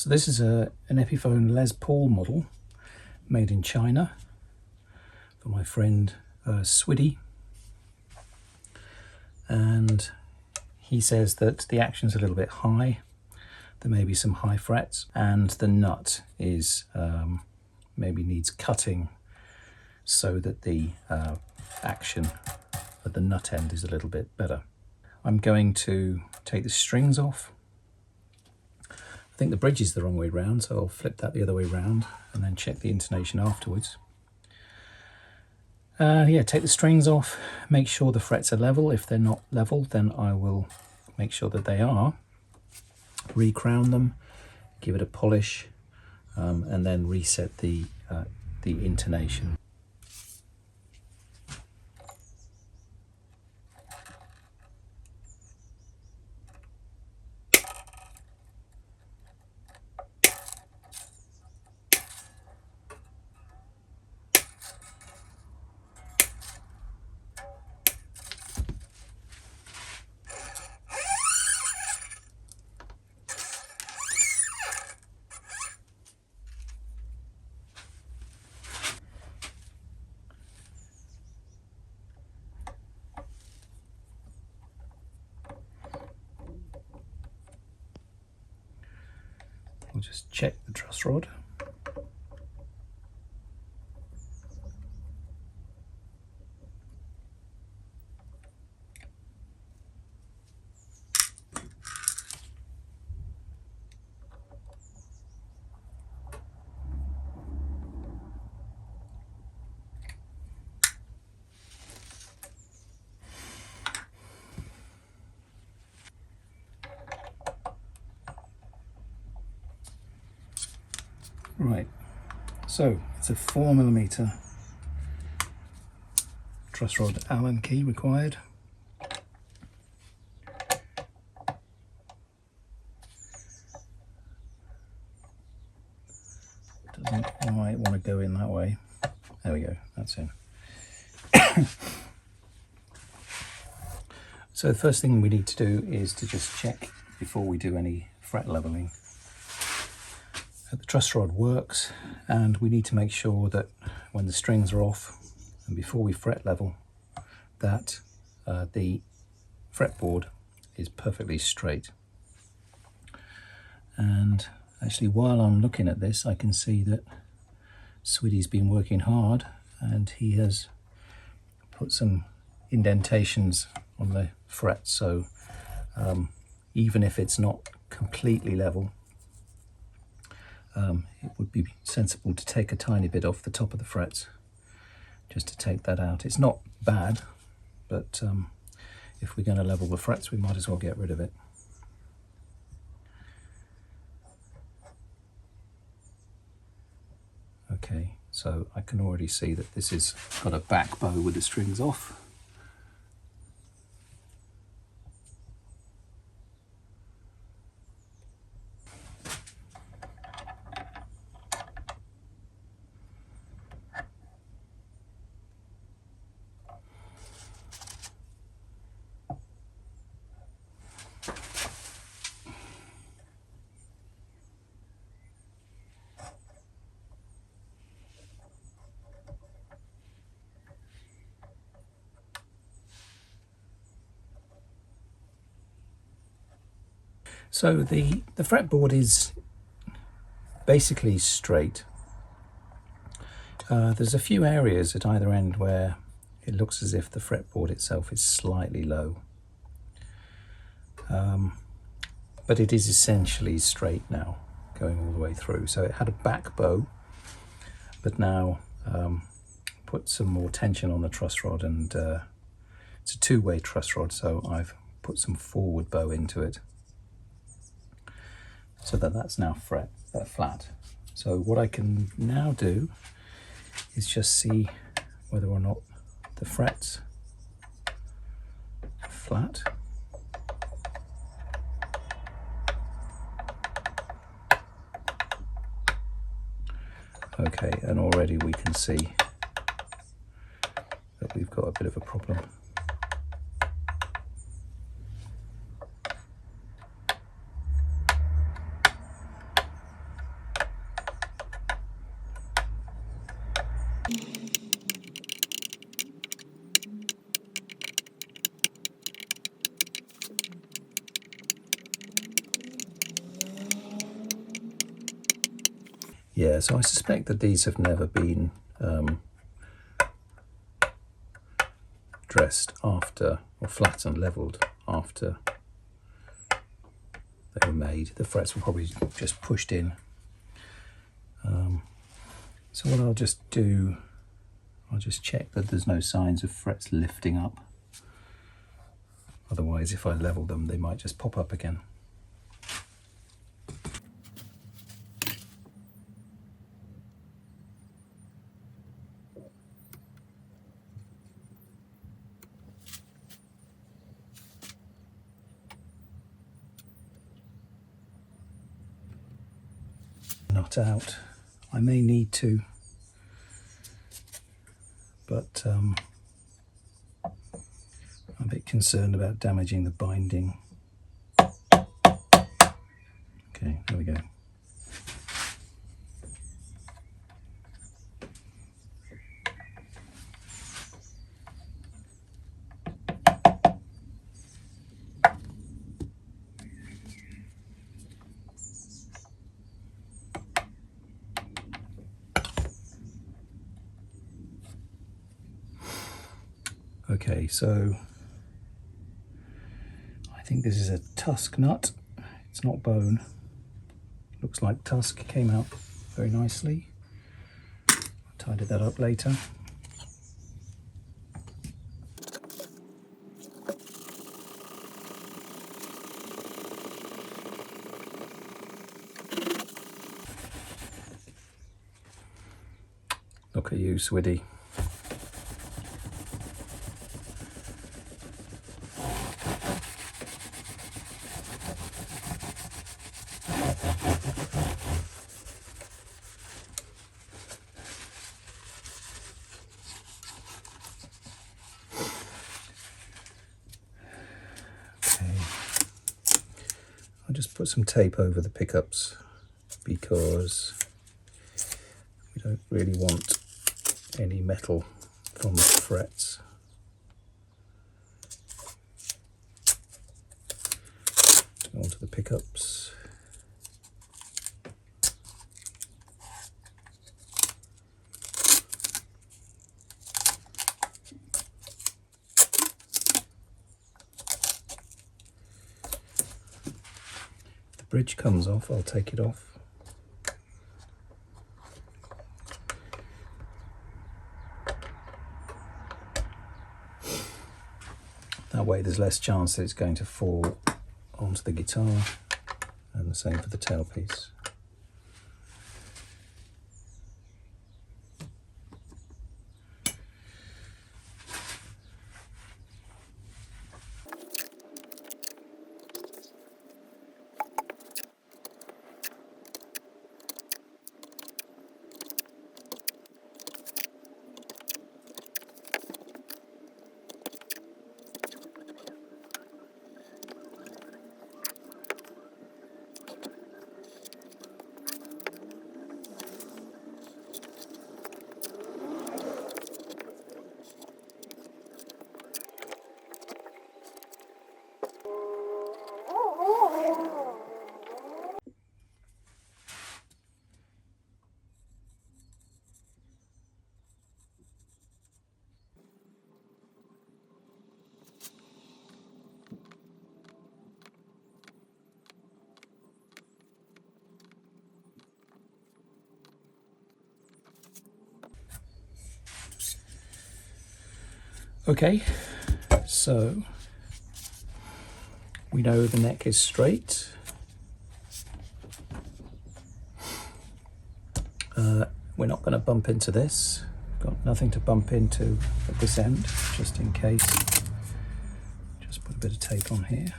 So this is an Epiphone Les Paul model made in China for my friend Swiddy, and he says that the action's a little bit high, there may be some high frets, and the nut is maybe needs cutting so that the action at the nut end is a little bit better. I'm going to take the strings off. I think the bridge is the wrong way round, so I'll flip that the other way round and then check the intonation afterwards. Yeah, take the strings off, make sure the frets are level. If they're not level, then I will make sure that they are. Recrown them, give it a polish, and then reset the intonation. We'll just check the truss rod. Right, so it's a 4mm truss rod Allen key required. Doesn't quite want to go in that way. There we go, that's in. So the first thing we need to do is to just check before we do any fret leveling that the truss rod works, and we need to make sure that when the strings are off and before we fret level that the fretboard is perfectly straight. And actually, while I'm looking at this, I can see that Swiddy's been working hard and he has put some indentations on the frets, so even if it's not completely level, it would be sensible to take a tiny bit off the top of the frets just to take that out. It's not bad, but if we're going to level the frets, we might as well get rid of it. Okay, so I can already see that this has got a back bow with the strings off. So the fretboard is basically straight. There's a few areas at either end where it looks as if the fretboard itself is slightly low. But it is essentially straight now, going all the way through. So it had a back bow, but now put some more tension on the truss rod, and it's a two-way truss rod, so I've put some forward bow into it, so that's now flat. So what I can now do is just see whether or not the frets are flat. Okay, and already we can see that we've got a bit of a problem. Yeah, so I suspect that these have never been dressed after, or flattened, levelled after they were made. The frets were probably just pushed in. So what I'll just do, I'll just check that there's no signs of frets lifting up. Otherwise, if I level them, they might just pop up again. Not out. I may need to, but I'm a bit concerned about damaging the binding. Okay, there we go. Okay, so I think this is a tusk nut. It's not bone. Looks like tusk. Came out very nicely. Tidied that up later. Look at you, Swiddy. I'll just put some tape over the pickups because we don't really want any metal from the frets. Onto the pickups. Bridge comes off, I'll take it off. That way there's less chance that it's going to fall onto the guitar, and the same for the tailpiece. Okay, so we know the neck is straight. We're not going to bump into this. Got nothing to bump into at this end, just in case. Just put a bit of tape on here.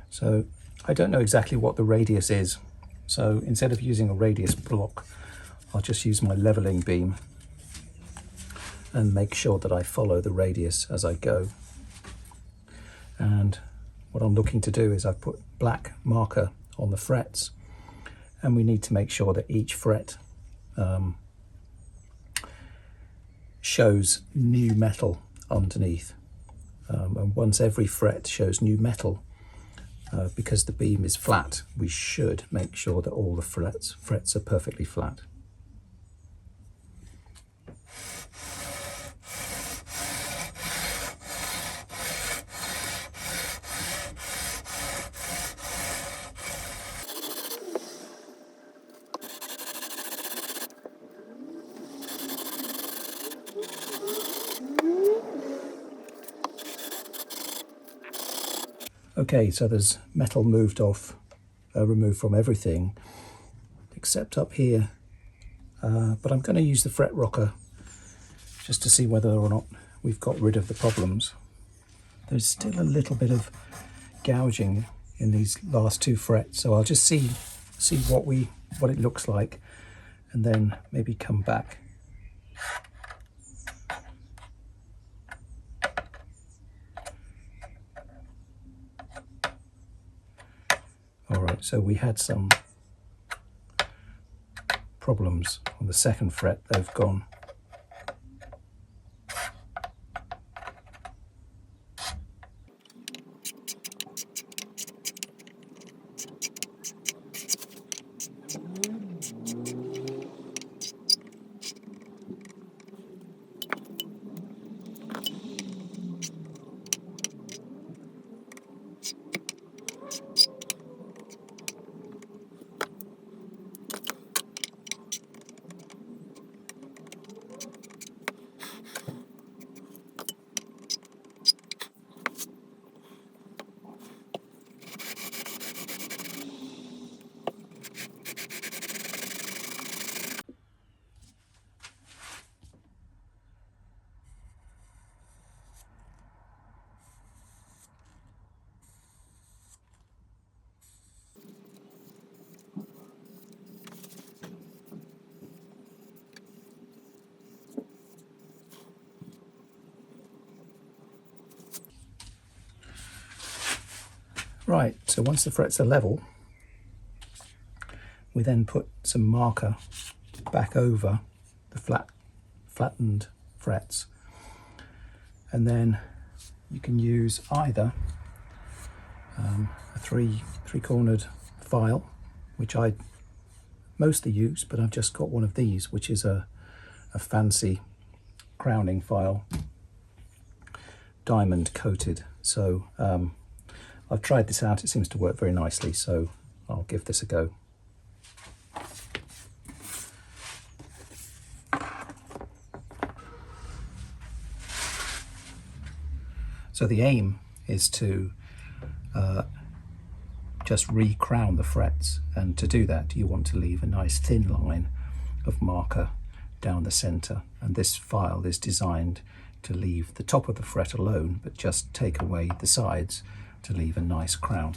So I don't know exactly what the radius is. So instead of using a radius block, I'll just use my leveling beam and make sure that I follow the radius as I go. And what I'm looking to do is I've put black marker on the frets, and we need to make sure that each fret shows new metal underneath. And once every fret shows new metal, because the beam is flat, we should make sure that all the frets are perfectly flat. Okay, so there's metal removed from everything except up here, but I'm going to use the fret rocker just to see whether or not we've got rid of the problems. There's still a little bit of gouging in these last two frets, so I'll just see what it looks like and then maybe come back. Alright, so we had some problems on the second fret. They've gone. Right, so once the frets are level, we then put some marker back over the flattened frets, and then you can use either a three-cornered file, which I mostly use, but I've just got one of these, which is a fancy crowning file, diamond coated. So I've tried this out, it seems to work very nicely, so I'll give this a go. So the aim is to just re-crown the frets, and to do that you want to leave a nice thin line of marker down the center, and this file is designed to leave the top of the fret alone but just take away the sides to leave a nice crown.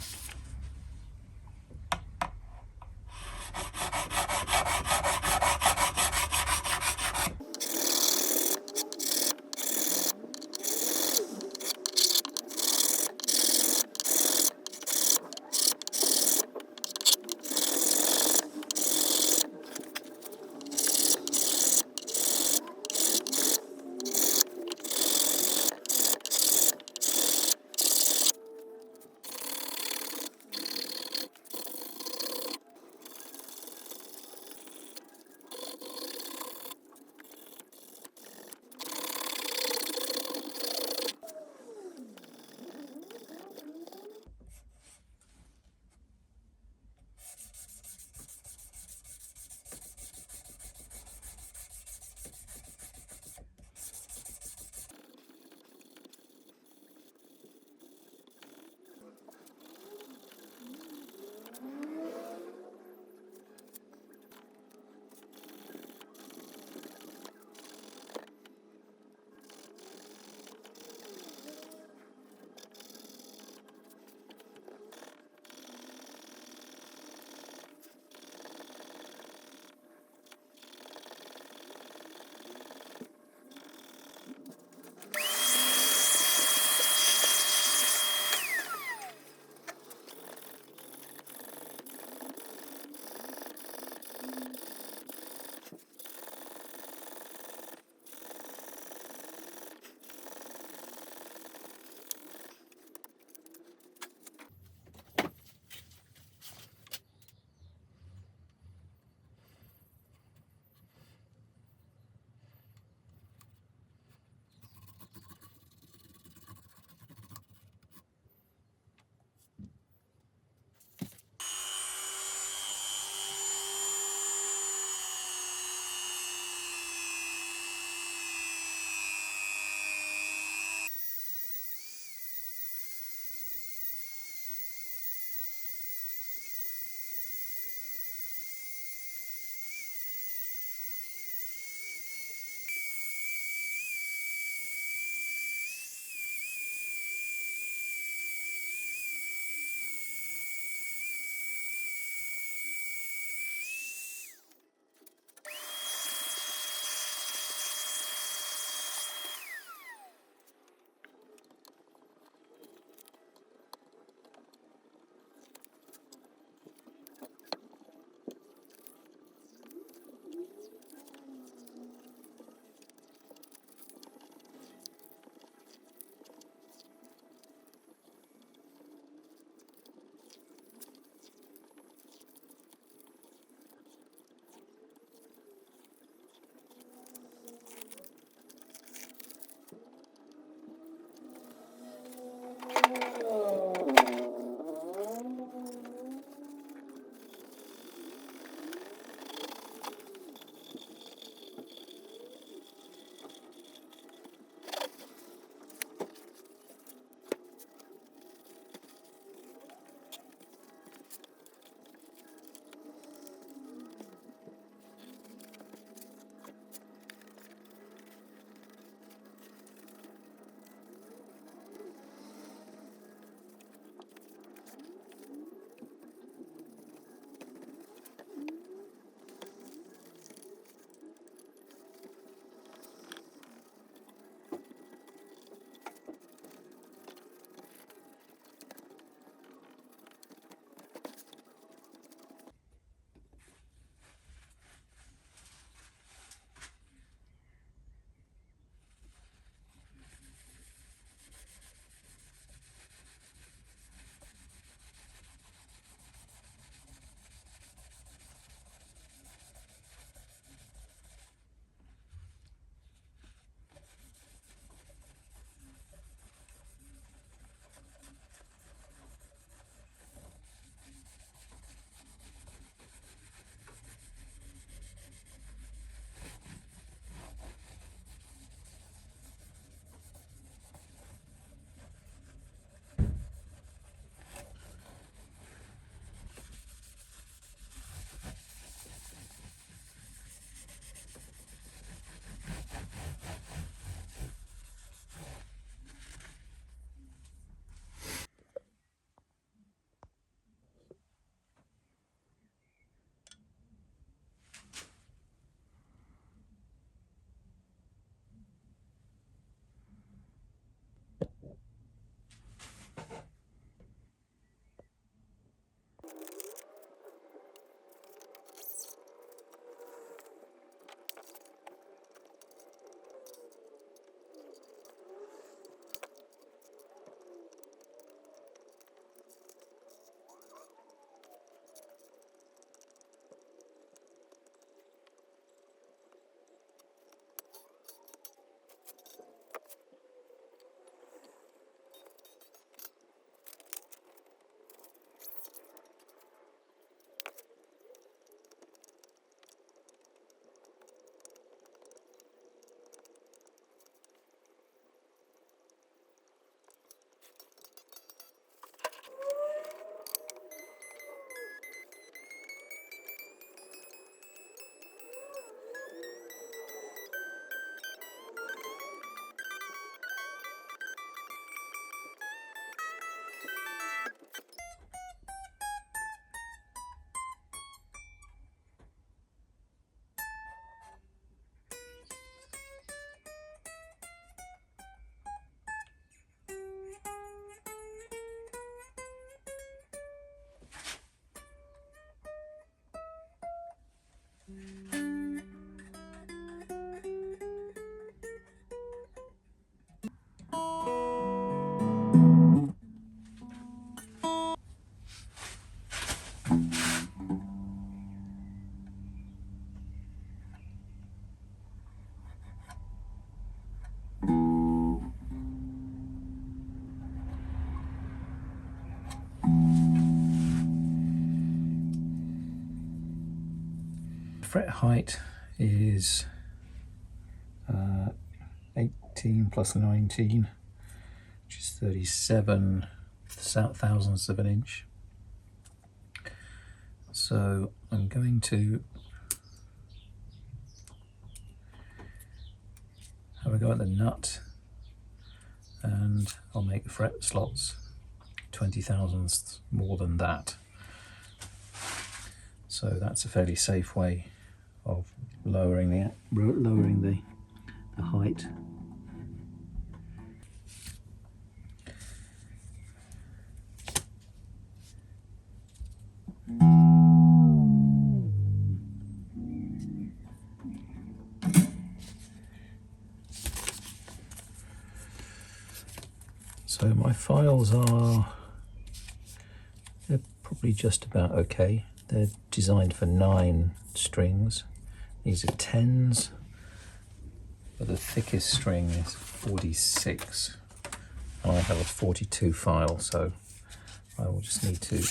fret height is 18 plus 19, which is 37 thousandths of an inch. So I'm going to have a go at the nut, and I'll make the fret slots 20 thousandths more than that. So that's a fairly safe way of lowering the height. So my files they're probably just about okay. They're designed for 9 strings. These are 10s, but the thickest string is 46. And I have a 42 file, so I will just need to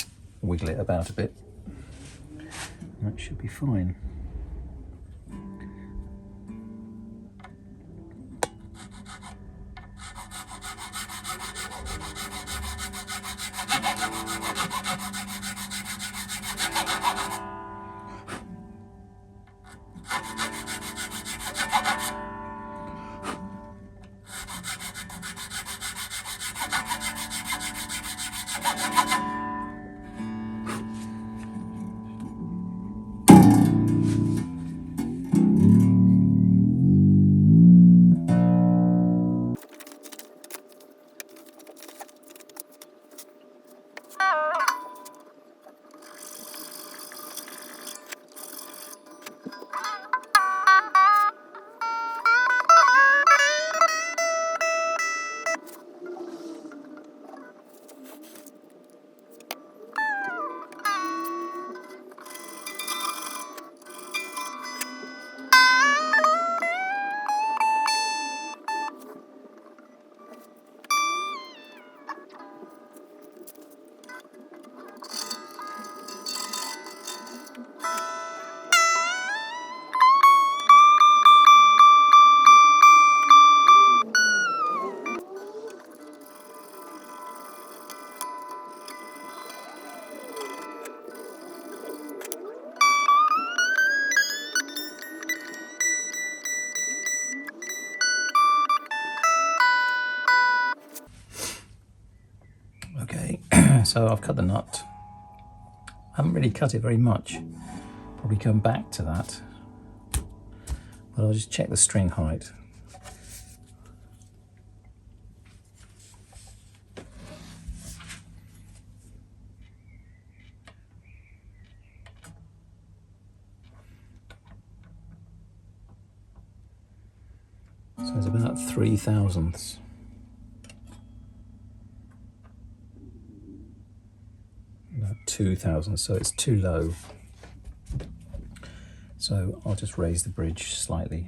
wiggle it about a bit. That should be fine. Okay, so I've cut the nut. I haven't really cut it very much. Probably come back to that. But I'll just check the string height. So it's about 3 thousandths. About 2 thousandths, so it's too low. So I'll just raise the bridge slightly.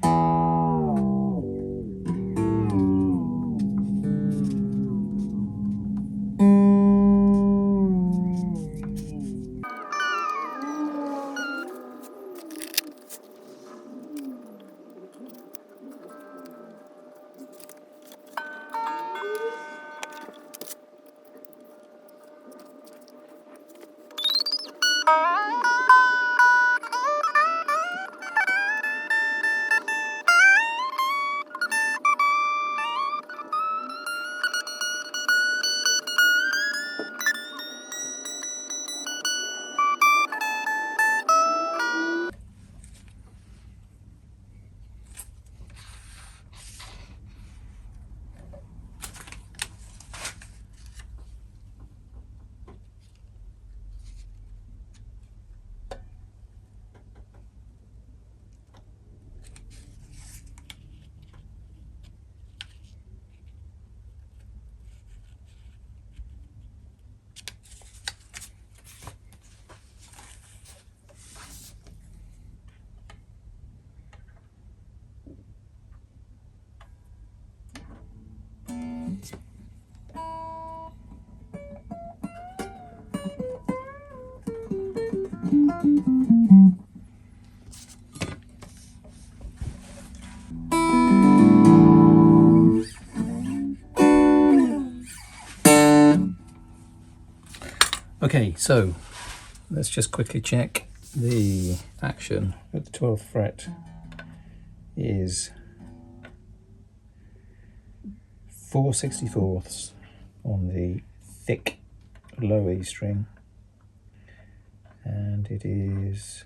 Okay, so let's just quickly check. The action at the 12th fret is 4/64 on the thick low E string, and it is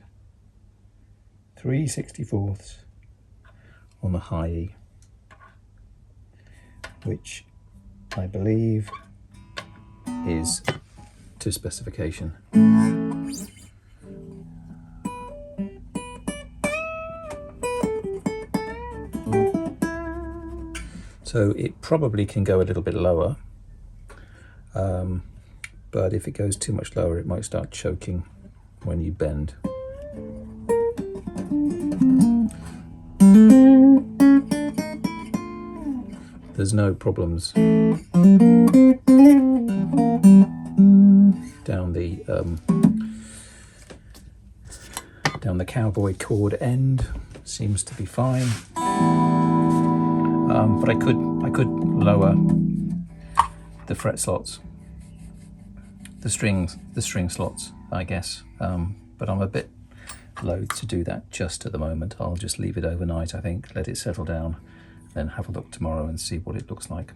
3/64 on the high E, which I believe is to specification. So it probably can go a little bit lower, but if it goes too much lower it might start choking when you bend. There's no problems down the cowboy chord end, seems to be fine. But I could lower the fret slots, the string slots, I guess. But I'm a bit loath to do that just at the moment. I'll just leave it overnight, I think, let it settle down, then have a look tomorrow and see what it looks like.